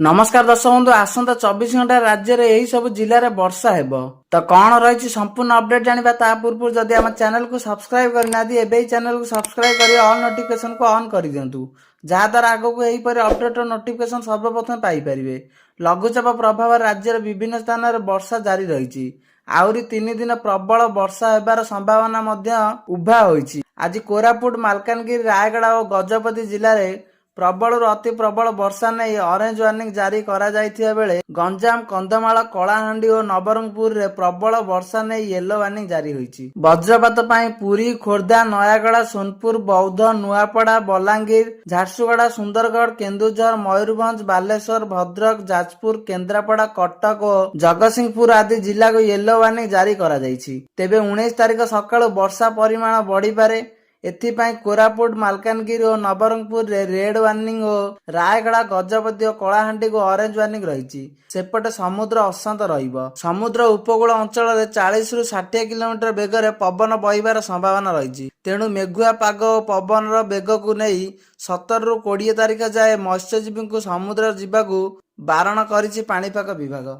नमस्कार दर्शक बंधु आसंता 24 घंटा राज्य में यही सब जिले में वर्षा हेब तो कौन रही संपूर्ण अपडेट जाना ता पूर्व जदि आम चैनल को सब्सक्राइब करना एवं चैनल को सब्सक्राइब कर ऑल नोटिफिकेशन को ऑन कर दिंतु जहाद्वारा आगक यहीपर अपडेट और नोटिफिकेशन सर्वप्रथम पाइपर। लघुचाप प्रभाव राज्यर विभिन्न स्थान में वर्षा जारी रही आहरी 3 दिन प्रबल वर्षा होबार संभावना उभा होईछि। आज कोरापुट मालकानगिरी रायगड़ा और गजपति जिले में प्रबल अति प्रबल वर्षा नहीं ऑरेंज वार्निंग जारी करा जायथिबा बेले गंजाम कंधमाल कलाहांडी और नवरंगपुर रे प्रबल वर्षा नहीं येलो वार्निंग जारी होईछि। वज्रपात पई पुरी खोर्धा नयागड़ा सोनपुर बौद्ध नुआपड़ा बलांगीर झारसुगुड़ा सुंदरगढ़ केन्दुझर मयूरभंज बालेश्वर भद्रक जाजपुर केन्द्रापड़ा कटक और जगतसिंहपुर आदि जिला को येलो वार्निंग जारी करा जायछि। तेबे 19 तारिख सकाळ वर्षा परिमाण बढ़ी पारे एथिपाई कोरापुट मालकानगिरी और नवरंगपुर रे रेड वार्निंग और रायगड़ा गजपति और कलाहांडी को ऑरेंज वार्निंग रही। सेपटे समुद्र अशांत रहिबो। समुद्र उपकूल अंचल 40 रु 60 किलोमीटर बेगर पवन बहिबार संभावना रही। तेणु मेघुआ पाग और पवन बेग को नहीं 17 रु 20 तारिख जाए मत्स्यजीवी को समुद्र जीवाकू बारण करिछि पाणीपाग विभाग।